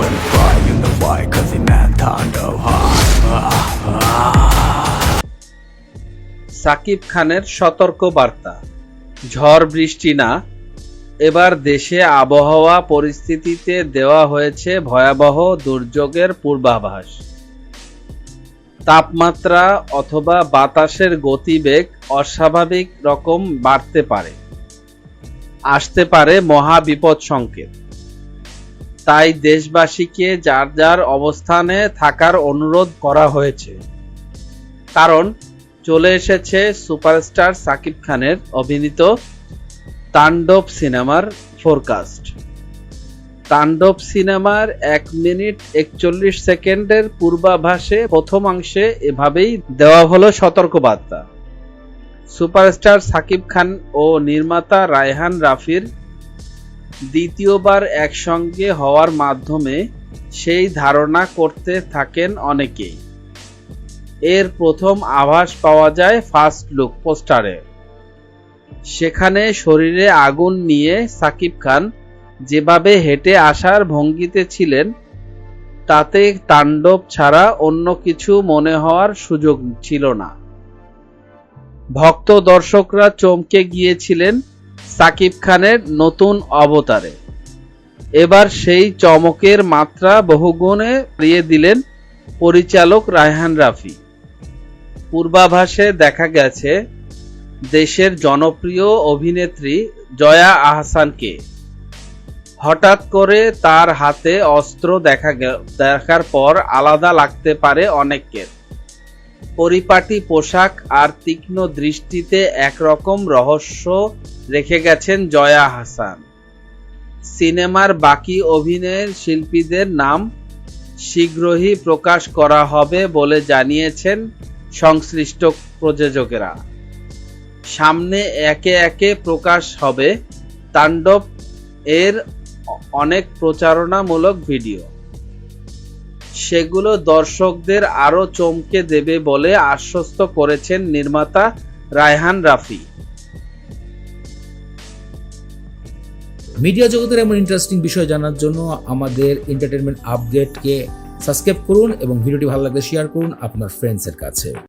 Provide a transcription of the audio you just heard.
when we fly, you know why, cause it man Tando Shakib খানের সতর্ক বার্তা, ঝড় বৃষ্টি না, এবার দেশে আবহাওয়া পরিস্থিতিতে দেওয়া হয়েছে ভয়াবহ দুর্যোগের পূর্বাভাস। তাপমাত্রা অথবা বাতাসের গতিবেগ অস্বাভাবিক রকম বাড়তে পারে, আসতে পারে মহা বিপদ সংকেত। তাই দেশবাসীকে যার যার অবস্থানে থাকার অনুরোধ করা হয়েছে, কারণ চলে এসেছে সুপারস্টার সাকিব খানের অভিনীত তাণ্ডব সিনেমার ফোরকাস্ট। তাণ্ডব সিনেমার 1 মিনিট 41 সেকেন্ডের পূর্বাভাসে প্রথমাংশে এভাবেই দেওয়া হলো সতর্কবার্তা। সুপারস্টার সাকিব খান ও নির্মাতা রায়হান রাফির দ্বিতীয়বার একসঙ্গে হওয়ার মাধ্যমে সেই ধারণা করতে থাকেন অনেকেই। এর প্রথম আভাস পাওয়া যায় ফার্স্ট লুক পোস্টারে। সেখানে শরীরে আগুন নিয়ে সাকিব খান যেভাবে হেঁটে আসার ভঙ্গিতে ছিলেন, তাতে তাণ্ডব ছাড়া অন্য কিছু মনে হওয়ার সুযোগ ছিল না। ভক্ত দর্শকরা চমকে গিয়েছিলেন সাকিব খানের নতুন অবতারে। এবার সেই চমকের মাত্রা বহুগুণে বাড়িয়ে দিলেন পরিচালক রায়হান রাফি। পূর্বাভাসে দেখা গেছে দেশের জনপ্রিয় অভিনেত্রী জয়া আহসানকে হঠাৎ করে তার হাতে অস্ত্র দেখার পর আলাদা লাগতে পারে অনেকের। পরিপাটি পোশাক আর তীক্ষ্ণ দৃষ্টিতে একরকম রহস্য রেখে গেছেন জয়া আহসান। সিনেমার বাকি অভিনয়ের শিল্পীদের নাম শীঘ্রই প্রকাশ করা হবে বলে জানিয়েছেন সংশ্লিষ্ট প্রযোজকেরা। সামনে একে একে প্রকাশ হবে তাণ্ডব এর অনেক প্রচারণামূলক ভিডিও। সেগুলো দর্শকদের আরো চমকে দেবে বলে আশ্বস্ত করেছেন নির্মাতা রায়হান রাফি। মিডিয়া জগতের এমন ইন্টারেস্টিং বিষয় জানার জন্য আমাদের এন্টারটেনমেন্ট আপডেটকে সাবস্ক্রাইব করুন এবং ভিডিওটি ভালো লাগলে শেয়ার করুন আপনার ফ্রেন্ডসের কাছে।